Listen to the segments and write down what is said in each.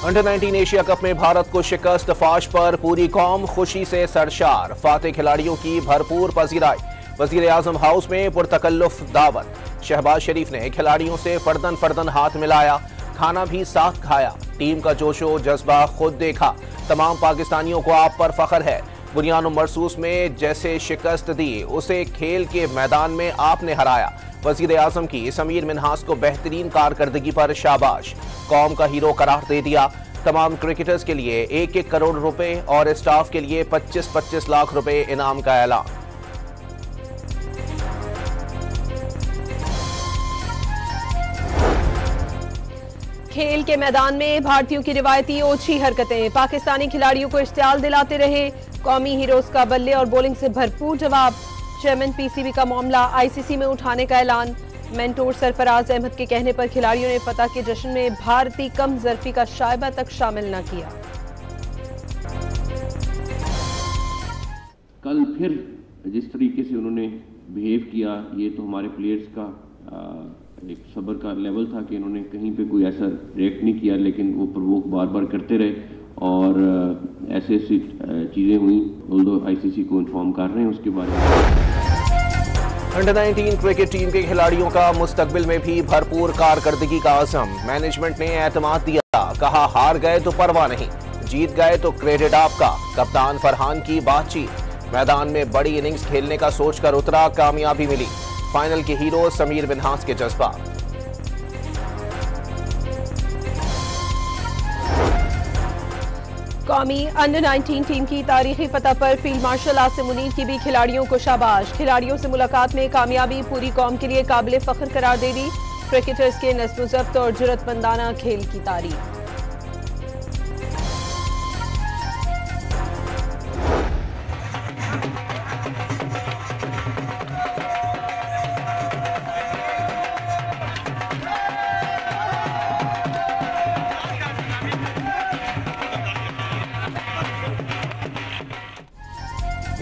Under 19 Asia cup में भारत को शिकस्त फाश पर पूरी कौम खुशी से सरशार। फातेह खिलाड़ियों की भरपूर पजीराई। वजीर आजम हाउस में पुरतकल्लुफ दावत। शहबाज शरीफ ने खिलाड़ियों से फर्दन फर्दन हाथ मिलाया, खाना भी साथ खाया। टीम का जोशो जज्बा खुद देखा। तमाम पाकिस्तानियों को आप पर फख्र है। बुनियान मरसूस में जैसे शिकस्त दी उसे खेल के मैदान में आपने हराया। वजीर आजम की समीर मिन्हास को बेहतरीन कारकर्दगी पर शाबाश। कौम का हीरो करार दे दिया। तमाम क्रिकेटर्स के लिए 1-1 करोड़ रुपए और स्टाफ के लिए 25-25 लाख रुपए इनाम का ऐलान। खेल के मैदान में भारतीयों की रिवायती ओछी हरकतें। पाकिस्तानी खिलाड़ियों को इश्तियाल दिलाते रहे। कौमी हीरोज का बल्ले और बॉलिंग से भरपूर जवाब। चेयरमैन पीसीबी का मामला आईसीसी में उठाने का ऐलान। मेंटोर सरफराज अहमद के कहने पर खिलाड़ियों ने फतह के जश्न में भारतीय कम जरफी का शायबा तक शामिल न किया। कल फिर जिस तरीके से उन्होंने बिहेव किया, ये तो हमारे प्लेयर्स का एक सब्र का लेवल था कि इन्होंने कहीं पे कोई ऐसा रिएक्ट नहीं किया, लेकिन वो प्रवोक बार बार करते रहे और ऐसी चीज़ें हुई। ऑल्दो आईसीसी को इन्फॉर्म कर रहे हैं उसके बारे में। अंडर 19 क्रिकेट टीम के खिलाड़ियों का मुस्तकबिल में भी भरपूर कारकर्दगी का आज़म। मैनेजमेंट ने एतमाद दिया, कहा हार गए तो परवाह नहीं, जीत गए तो क्रेडिट आपका। कप्तान फरहान की बातचीत। मैदान में बड़ी इनिंग्स खेलने का सोचकर उतरा, कामयाबी मिली। फाइनल के हीरो समीर मिन्हास के जज्बा। कौमी अंडर 19 टीम की तारीखी फतह पर फील्ड मार्शल आसिम मुनीर की भी खिलाड़ियों को शाबाश। खिलाड़ियों से मुलाकात में कामयाबी पूरी कौम के लिए काबिल फख्र करार दे दी। क्रिकेटर्स के नस्ल ज़ब्त और जुर्रतमंदाना खेल की तारीफ।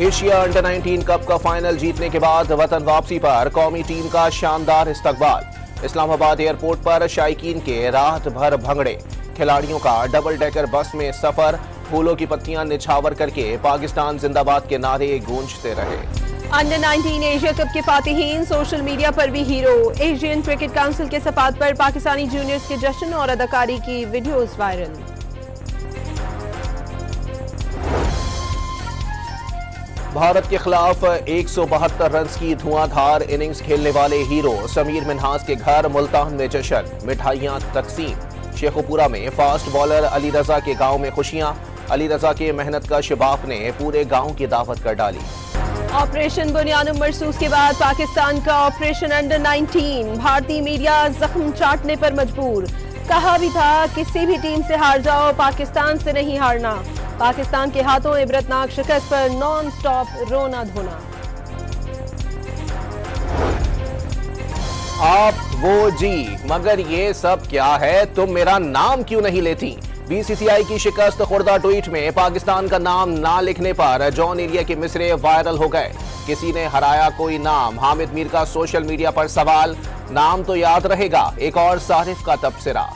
एशिया अंडर 19 कप का फाइनल जीतने के बाद वतन वापसी पर कौमी टीम का शानदार इस्तकबाल। इस्लामाबाद एयरपोर्ट पर शायकीन के रात भर भंगड़े। खिलाड़ियों का डबल डेकर बस में सफर। फूलों की पत्तियां निछावर करके पाकिस्तान जिंदाबाद के नारे गूंजते रहे। अंडर 19 एशिया कप के फातिहीन सोशल मीडिया पर भी हीरो। एशियन क्रिकेट काउंसिल के सफात पर पाकिस्तानी जूनियर्स के जश्न और अदाकारी की वीडियोज वायरल। भारत के खिलाफ 172 रन की धुआंधार इनिंग्स खेलने वाले हीरो समीर मिन्हास के घर मुल्तान में जश्न, मिठाइयां तकसीम। शेखुपुरा में फास्ट बॉलर अली रजा के गांव में खुशियां। अली रजा के मेहनत का शिबाब ने पूरे गांव की दावत कर डाली। ऑपरेशन बुनियान मरसूस के बाद पाकिस्तान का ऑपरेशन अंडर 19। भारतीय मीडिया जख्म चाटने पर मजबूर। कहा भी था किसी भी टीम से हार जाओ, पाकिस्तान से नहीं हारना। पाकिस्तान के हाथों इबरतनाक शिकस्त पर नॉन स्टॉप रोना धोना। आप वो जी, मगर ये सब क्या है, तुम मेरा नाम क्यों नहीं लेती? बीसीसीआई की शिकस्त खुर्दा ट्वीट में पाकिस्तान का नाम ना लिखने पर जॉन एरिया के मिसरे वायरल हो गए। किसी ने हराया कोई नाम? हामिद मीर का सोशल मीडिया पर सवाल। नाम तो याद रहेगा, एक और सारिफ का तबसरा।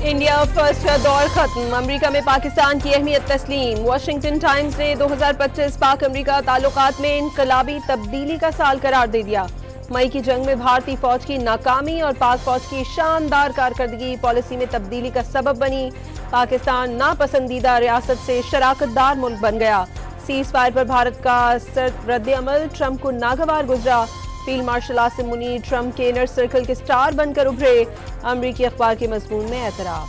इंडिया फर्स्ट का दौर खत्म। अमेरिका में पाकिस्तान की अहमियत तस्लीम। वॉशिंगटन टाइम्स ने 2025 पाक अमेरिका ताल्लुकात में इनकलाबी तब्दीली का साल करार दे दिया। मई की जंग में भारतीय फौज की नाकामी और पाक फौज की शानदार कारकर्दगी पॉलिसी में तब्दीली का सबब बनी। पाकिस्तान नापसंदीदा रियासत से शराकतदार मुल्क बन गया। सीज फायर पर भारत का सख्त रद्द-ए-अमल ट्रंप को नागवार गुजरा। Field marshal Asim Munir Trump के इनर सर्कल के स्टार बनकर उभरे। अमरीकी अखबार के मजमून में एतराफ।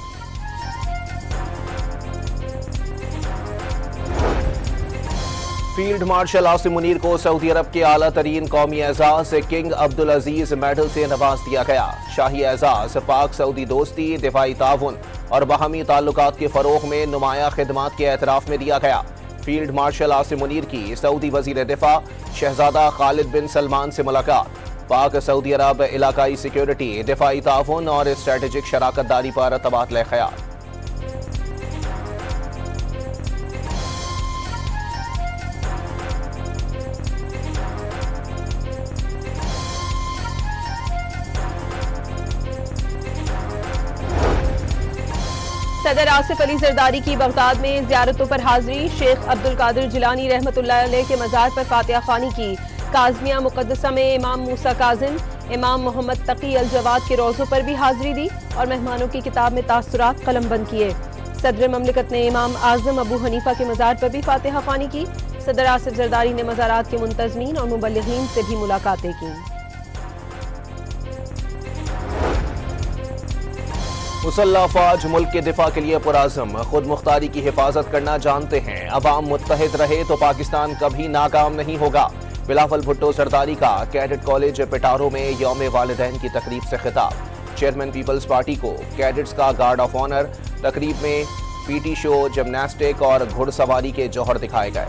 फील्ड मार्शल आसिम मुनीर को सऊदी अरब के आला तरीन कौमी एजाज किंग अब्दुल अजीज मेडल से नवाज दिया गया। शाही एजाज पाक सऊदी दोस्ती, दिफाई ताउन और बाहमी ताल्लुकात के फरोग में नुमाया खिदमात के एतराफ में दिया गया। फील्ड मार्शल आसिम मुनीर की सऊदी वजीर दिफा शहजादा खालिद बिन सलमान से मुलाकात। पाक सऊदी अरब इलाकाई सिक्योरिटी, दिफाई ताउन और स्ट्रेटेजिक शराकतदारी पर तबादला ख्याल। सदर आसिफ अली जरदारी की बगदाद में ज़ियारतों पर हाजिरी। शेख अब्दुल कादिर जिलानी रहमतुल्लाह अलैह के मज़ार पर फातिहा ख़्वानी की। काज़मिया मुक़द्दसा में इमाम मूसा काज़िम, इमाम मोहम्मद तकी अल जवाद के रोज़ों पर भी हाजिरी दी और मेहमानों की किताब में तासुरात कलमबंद किए। सदर ममलिकत ने इमाम आज़म अबू हनीफा के मज़ार पर भी फातिहा ख़्वानी की। सदर आसिफ जरदारी ने मज़ारात के मुंतज़मीन और मुबल्लिगीन से भी मुलाकातें की। मुसल्लह अफ़वाज मुल्क के दिफा के लिए पुराज़म, खुद मुख्तारी की हिफाजत करना जानते हैं। अवाम मुत्तहिद रहे तो पाकिस्तान कभी नाकाम नहीं होगा। बिलावल भुट्टो जरदारी का कैडेट कॉलेज पिटारो में यौम वालिदैन की तकरीब से खिताब। चेयरमैन पीपल्स पार्टी को कैडेट्स का गार्ड ऑफ ऑनर। तकरीब में पीटी शो, जिमनास्टिक और घुड़सवारी के जौहर दिखाए गए।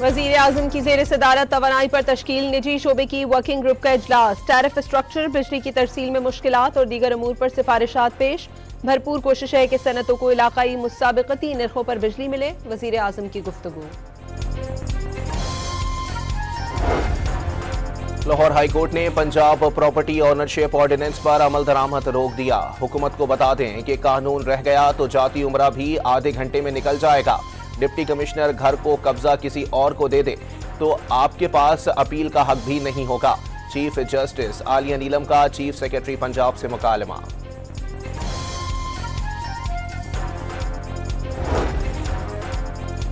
वज़ीर आज़म की ज़ेर सदारत तवानाई पर तश्कील निजी शोबे की वर्किंग ग्रुप का इजलास। टैरिफ स्ट्रक्चर, बिजली की तरसील में मुश्किलात और दीगर अमूर पर सिफारिशात पेश। भरपूर कोशिश है कि सनतों को इलाकाई मुसाबिकती नरखों पर बिजली मिले। वज़ीर आज़म की गुफ्तगू। लाहौर हाई कोर्ट ने पंजाब प्रॉपर्टी ऑनरशिप ऑर्डिनेंस पर अमल दरामद रोक दिया। हुकूमत को बता दें कि कानून रह गया तो जाती उम्रा भी आधे घंटे में निकल जाएगा। डिप्टी कमिश्नर घर को कब्जा किसी और को दे दे तो आपके पास अपील का हक भी नहीं होगा। चीफ जस्टिस आलिया नीलम का चीफ सेक्रेटरी पंजाब से मुकालमा।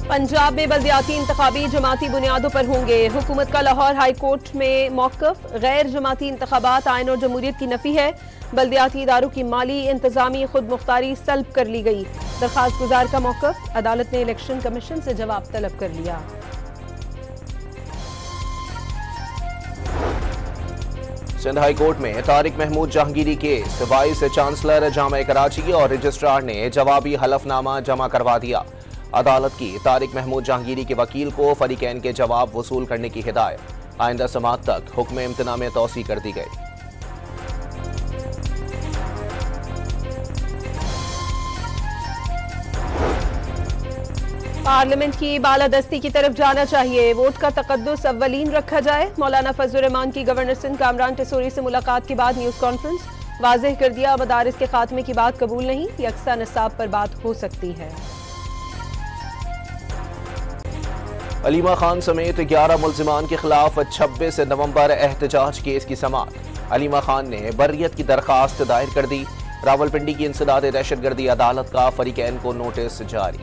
पंजाब में बल्दियाती इंतखाबी जमाती बुनियादों पर होंगे। हुकूमत का लाहौर हाई कोर्ट में मौक़िफ़, गैर जमाती इंतखाबात आइन और जमहूरियत की नफ़ी है। बल्दियाती इदारों की माली इंतजामी खुद मुख्तारी सल्ब कर ली गई। दरखास्त गुजार का मौक़िफ़, अदालत ने इलेक्शन कमीशन से जवाब तलब कर लिया। सिंध हाई कोर्ट में Tariq Mahmood Jahangiri case. Vice chancellor Jamia Karachi और रजिस्ट्रार ने जवाबी हलफनामा जमा करवा दिया। अदालत की तारिक महमूद जहांगीरी के वकील को फरीकैन के जवाब वसूल करने की हिदायत। आइंदा समाअत तक हुक्म इम्तना में तौसी कर दी गई। पार्लियामेंट की बालादस्ती की तरफ जाना चाहिए। वोट का तकद्दुस अव्वलीन रखा जाए। मौलाना फजलुर रहमान की गवर्नर सिंध कामरान टेसोरी से मुलाकात के बाद न्यूज़ कॉन्फ्रेंस। वाज़ेह कर दिया मदारिस के खात्मे की बात कबूल नहीं, यकसा निसाब पर बात हो सकती है। अलीमा खान समेत 11 मुल्जिमान के खिलाफ 26 नवंबर एहतजाज केस की समाअत। अलीमा खान ने बर्रियत की दरखास्त दायर कर दी। रावलपिंडी की इंसदाद दहशतगर्दी अदालत का फरीकैन को नोटिस जारी।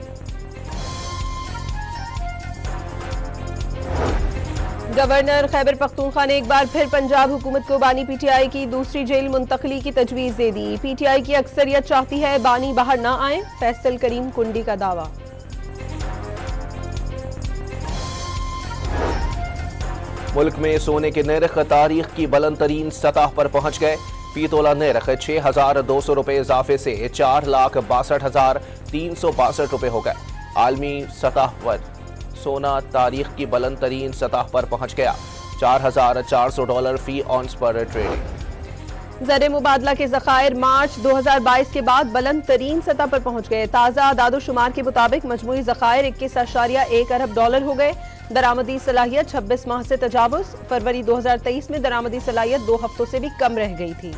गवर्नर खैबर पख्तूनख्वा ने एक बार फिर पंजाब हुकूमत को बानी पीटीआई की दूसरी जेल मुंतकली की तजवीज़ दे दी। पीटीआई की अक्सरियत चाहती है बानी बाहर न आए। फैसल करीम कुंडी का दावा। मुल्क में सोने के निर्ख तारीख की बुलंद तरीन सतह पर पहुंच गए। फी तोला निर्ख 6,200 रुपये इजाफे से 4,62,362 रुपये हो गए। आलमी सतह पर सोना तारीख की बुलंद तरीन सतह पर पहुंच गया। $4,400 फी ऑन्स पर ट्रेडिंग। ज़र मुबादला के ज़खायर मार्च 2022 के बाद बुलंद तरीन सतह पर पहुंच गए। ताज़ा आदादोशुमार के मुताबिक मजमूई ज़खायर $21.1 अरब हो गए। दरामदी सलाहियत 26 माह से तजावुज़। फरवरी 2023 में दरामदी सलाहियत 2 हफ्तों से भी कम रह गई थी।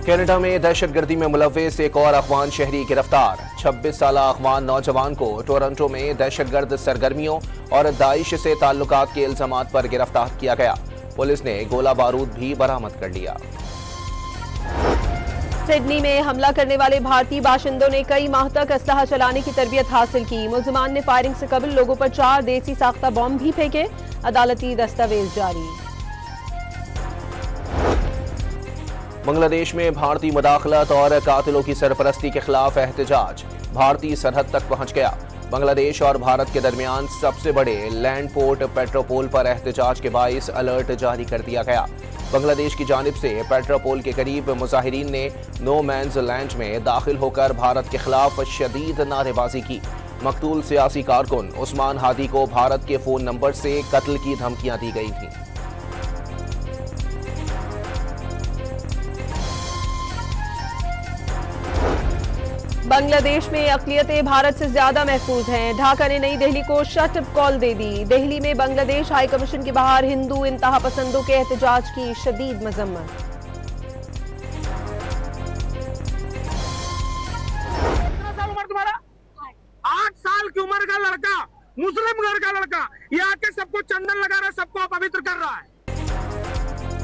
कनाडा में दहशतगर्दी में मुलव्विस एक और अफगान शहरी गिरफ्तार। 26 साला अफगान नौजवान को टोरंटो में दहशतगर्द सरगर्मियों और दाइश से ताल्लुकात के इल्जामात पर गिरफ्तार किया गया। पुलिस ने गोला बारूद भी बरामद कर लिया। सिडनी में हमला करने वाले भारतीय बाशिंदों ने कई माह तक असलहा चलाने की तरबियत हासिल की। मुल्जिमान ने फायरिंग से कबल लोगों पर 4 देसी साख्ता बॉम्ब भी फेंके। अदालती दस्तावेज जारी। बांग्लादेश में भारतीय मुदाखलत और कातिलों की सरपरस्ती के खिलाफ एहतजाज भारतीय सरहद तक पहुंच गया। बांग्लादेश और भारत के दरमियान सबसे बड़े लैंड पोर्ट पेट्रोपोल पर एहतजाज के बाइस अलर्ट जारी कर दिया गया। बांग्लादेश की जानिब से पेट्रोपोल के करीब मुजाहिरीन ने नो मैन्स लैंड में दाखिल होकर भारत के खिलाफ शदीद नारेबाजी की। मकतूल सियासी कारकुन उस्मान हादी को भारत के फोन नंबर से कत्ल की धमकियां दी गई थीं। बांग्लादेश में अक़लियतें भारत से ज्यादा महफूज हैं। ढाका ने नई दिल्ली को शट अप कॉल दे दी। दिल्ली में बांग्लादेश हाई कमीशन के बाहर हिंदू इंतहा पसंदों के एहतजाज की शदीद मजम्मत। की उम्र का लड़का, मुस्लिम घर का लड़का, ये आके सबको चंदन लगा रहा है, सबको अपवित्र कर रहा है।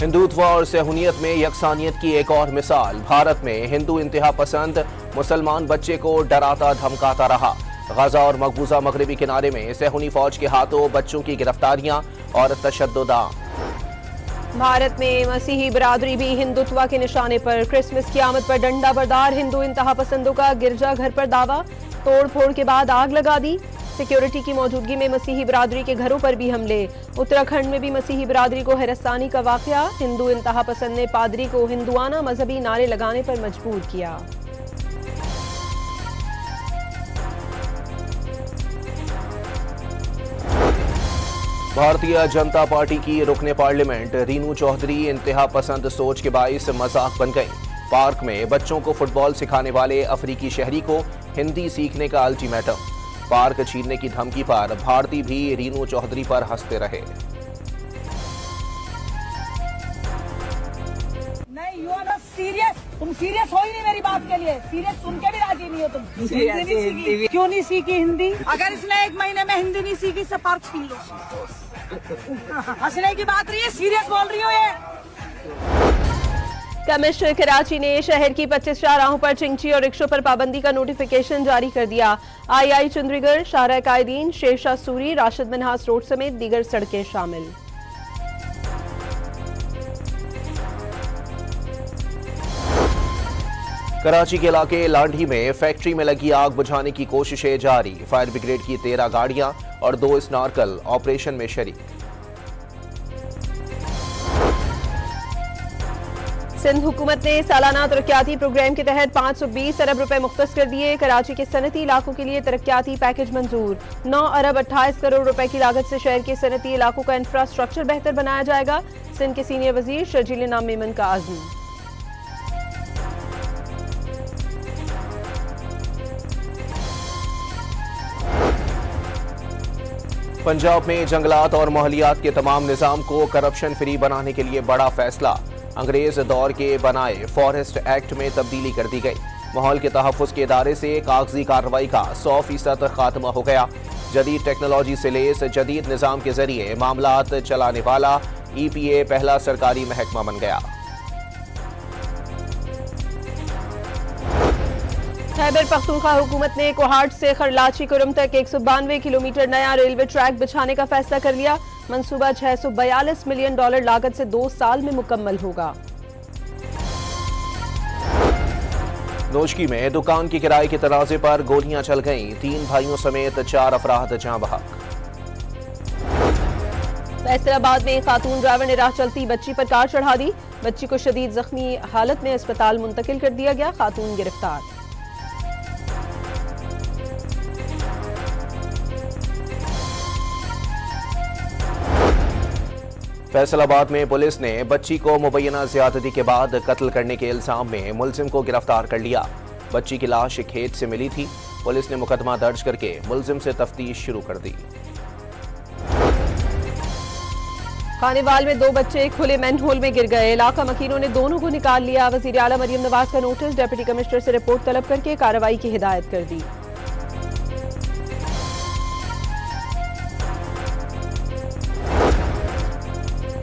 हिंदुत्व और सहूनियत में यकसानियत की एक और मिसाल। भारत में हिंदू इंतहा पसंद मुसलमान बच्चे को डराता धमकाता रहा। गाजा और मकबूजा मगरबी किनारे में सहूनी फौज के हाथों बच्चों की गिरफ्तारियां और तशद्दुद। भारत में मसीही बरादरी भी हिंदुत्व के निशाने पर। क्रिसमस की आमद पर डंडा बरदार हिंदू इंतहा पसंदों का गिरजाघर पर दावा, तोड़ फोड़ के बाद आग लगा दी। सिक्योरिटी की मौजूदगी में मसीही बरादरी के घरों पर भी हमले। उत्तराखंड में भी मसीही बरादरी को हिरासनी का वाकया। हिंदू इंतहा पसंद ने पादरी को हिंदुआना मजहबी नारे लगाने पर मजबूर किया। भारतीय जनता पार्टी की रुकने पार्लियामेंट रीनू चौधरी इंतहा पसंद सोच के बाइस मजाक बन गई। पार्क में बच्चों को फुटबॉल सिखाने वाले अफ्रीकी शहरी को हिंदी सीखने का अल्टीमेटम। पार्क छीनने की धमकी पर भारती भी रीनू चौधरी पर हंसते रहे। नहीं, यू आर सीरियस। तुम सीरियस हो ही नहीं मेरी बात के लिए। सीरियस सुन के भी राजी नहीं हो तुम। हिंदी नहीं सीखी। क्यों नहीं सीखी हिंदी? अगर इसने 1 महीने में हिंदी नहीं सीखी, इससे पार्क छीन लो। हंसने की बात रही है, सीरियस बोल रही हो ये। कमिश्नर कराची ने शहर की 25 शाहराहों पर चिंची और रिक्शों पर पाबंदी का नोटिफिकेशन जारी कर दिया। आई चंद्रीगढ़, शाहरा कायदीन, शेरशाह सूरी, राशिद मनहास रोड समेत दीगर सड़कें शामिल। कराची के इलाके लांढी में फैक्ट्री में लगी आग बुझाने की कोशिशें जारी। फायर ब्रिगेड की 13 गाड़ियां और 2 स्नॉर्कल ऑपरेशन में शरीक। सिंध हुकूमत ने सालाना तरक्याती प्रोग्राम के तहत 520 अरब रुपए मुख्तस कर दिए। कराची के सनती इलाकों के लिए तरक्याती पैकेज मंजूर। 9 अरब 28 करोड़ रुपए की लागत से शहर के सनती इलाकों का इंफ्रास्ट्रक्चर बेहतर बनाया जाएगा। सिंध के सीनियर वजीर शर्जील इनाम मेमन का आज़म। पंजाब में जंगलात और माहौलियात के तमाम निजाम को करप्शन फ्री बनाने के लिए बड़ा फैसला। अंग्रेज दौर के बनाए फॉरेस्ट एक्ट में तब्दीली कर दी गई। माहौल के तहफ़्फ़ुज़ के इदारे से कागजी कार्रवाई का 100% खात्मा हो गया। जदीद टेक्नोलॉजी से लेस जदीद निज़ाम के जरिए मामलात चलाने वाला EPA पहला सरकारी महकमा बन गया। खैबर पख्तूनख्वा हुकूमत ने कोहाट से खरलाची कुरम तक 192 किलोमीटर नया रेलवे ट्रैक बिछाने का फैसला कर लिया। मंसूबा $642 मिलियन लागत से 2 साल में मुकम्मल होगा। नोशकी में दुकान की किराए के तराजे पर गोलियां चल गईं। 3 भाइयों समेत 4 अफराद जाँ बहक। फैसलाबाद में खातून ड्राइवर ने राह चलती बच्ची पर कार चढ़ा दी। बच्ची को शदीद जख्मी हालत में अस्पताल मुंतकिल कर दिया गया। खातून गिरफ्तार। फैसलाबाद में पुलिस ने बच्ची को मुबैना ज्यादती के बाद कत्ल करने के इल्जाम में मुलजिम को गिरफ्तार कर लिया। बच्ची की लाश खेत से मिली थी। पुलिस ने मुकदमा दर्ज करके मुलजिम से तफ्तीश शुरू कर दी। खानेवाल में 2 बच्चे खुले मैनहोल में गिर गए। इलाका मकीनों ने दोनों को निकाल लिया। वजीर आला मरियम नवाज का नोटिस। डिप्टी कमिश्नर से रिपोर्ट तलब करके कार्रवाई की हिदायत कर दी।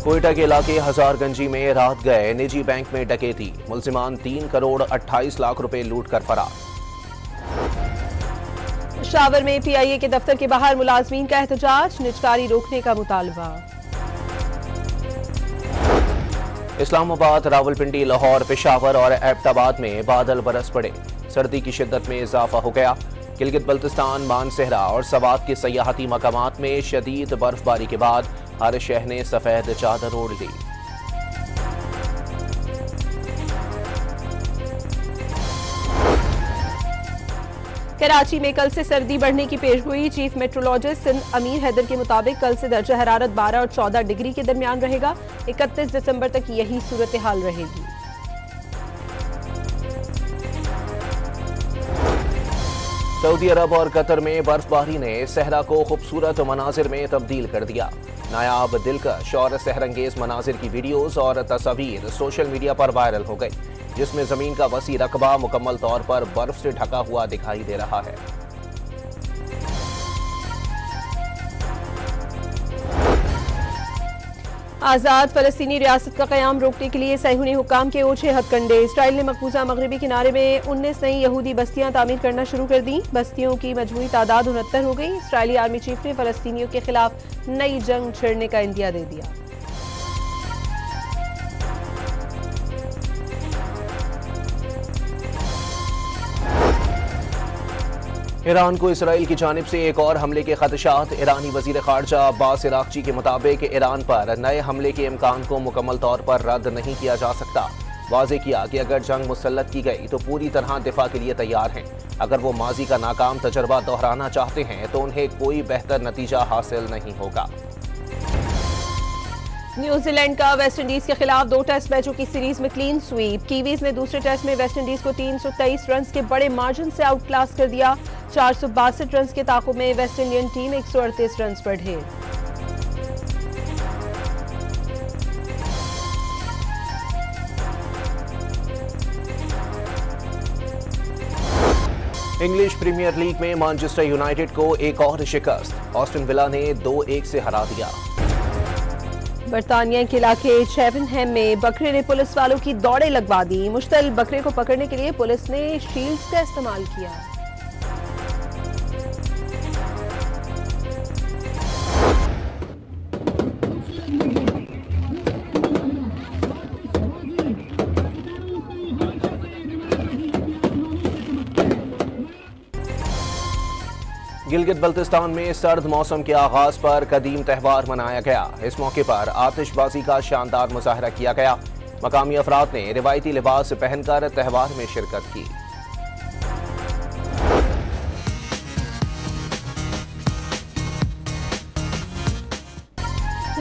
कोयटा के इलाके हजारगंजी में रात गए निजी बैंक में डकैती। मुलजिमान 3 करोड़ 28 लाख रुपए लूट कर फरार। शावर में PIA के दफ्तर के बाहर मुलाजमीन का एहतजाज। निजकारी रोकने का मुतालबा। इस्लामाबाद, रावलपिंडी, लाहौर, पेशावर और एबटाबाद में बादल बरस पड़े। सर्दी की शिद्दत में इजाफा हो गया। गिलगित बल्तिस्तान, मानसेहरा और सवात के सयाहती मकामात में शदीद बर्फबारी के बाद हर शहर ने सफेद चादर ओढ़ ली। कराची में कल से सर्दी बढ़ने की पेशगोई। चीफ मेट्रोलॉजिस्ट सिंध अमीर हैदर के मुताबिक कल से दर्जा हरारत 12 और 14 डिग्री के दरमियान रहेगा। 31 दिसंबर तक यही सूरत हाल रहेगी। सऊदी अरब और कतर में बर्फबारी ने सहरा को खूबसूरत मनाजिर में तब्दील कर दिया। नायाब, दिलकश और सहरंगेज मनाजिर की वीडियोस और तस्वीर सोशल मीडिया पर वायरल हो गई, जिसमें जमीन का वसी रकबा मुकम्मल तौर पर बर्फ से ढका हुआ दिखाई दे रहा है। आज़ाद फ़लस्तीनी रियासत का क़याम रोकने के लिए सैहूनी हुक्काम के ओछे हथकंडे। इसराइल ने मकबूजा मगरबी किनारे में 19 नई यहूदी बस्तियां तामीर करना शुरू कर दी। बस्तियों की मजमूई तादाद 69 हो गई। इसराइली आर्मी चीफ ने फ़लस्तीनियों के खिलाफ नई जंग छेड़ने का इंदिया दे दिया। ईरान को इसराइल की जानिब से एक और हमले के खदशात। ईरानी वजीर खारजा अब्बास इराक्ची के मुताबिक ईरान पर नए हमले के इम्कान को मुकम्मल तौर पर रद्द नहीं किया जा सकता। वाज़े किया कि अगर जंग मुसल्लत की गई तो पूरी तरह दिफा के लिए तैयार हैं। अगर वो माजी का नाकाम तजर्बा दोहराना चाहते हैं तो उन्हें कोई बेहतर नतीजा हासिल नहीं होगा। न्यूजीलैंड का वेस्टइंडीज के खिलाफ 2 टेस्ट मैचों की सीरीज में क्लीन स्वीप। कीवीज ने दूसरे टेस्ट में वेस्टइंडीज को 323 रन के बड़े मार्जिन से आउट क्लास कर दिया। 462 रन के ताक़ुब में वेस्ट इंडियन टीम 138 रन पर ढेर। इंग्लिश प्रीमियर लीग में मैनचेस्टर यूनाइटेड को एक और शिकस्त। ऑस्टन विला ने 2-1 से हरा दिया। बरतानिया के इलाके चेवनहैम में बकरे ने पुलिस वालों की दौड़े लगवा दी। मुश्तल बकरे को पकड़ने के लिए पुलिस ने शील्ड्स का इस्तेमाल किया। गिलगित बल्तिस्तान में सर्द मौसम के आगाज पर कदीम त्यौहार मनाया गया। इस मौके पर आतिशबाजी का शानदार मुजाहरा किया गया। मकामी अफराद ने रिवायती लिबास पहनकर त्यौहार में शिरकत की।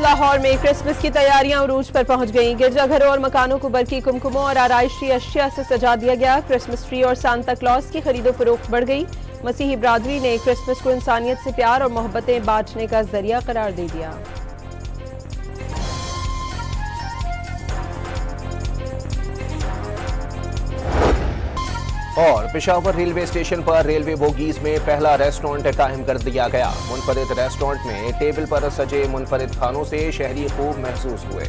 लाहौर में क्रिसमस की तैयारियां उरूज पर पहुंच गईं। गिरजाघरों और मकानों को बरकी कुमकुमों और आराइशी अशिया से सजा दिया गया। क्रिसमस ट्री और सांता क्लॉज की खरीदो फरोख्त बढ़ गई। मसीही बरादरी ने क्रिसमस को इंसानियत से प्यार और मोहब्बतें बांटने का जरिया करार दे दिया। और पेशावर रेलवे स्टेशन पर रेलवे बोगीज में पहला रेस्टोरेंट कायम कर दिया गया। मुनफरिद रेस्टोरेंट में टेबल पर सजे मुनफरिद खानों से शहरी खूब महसूस हुए।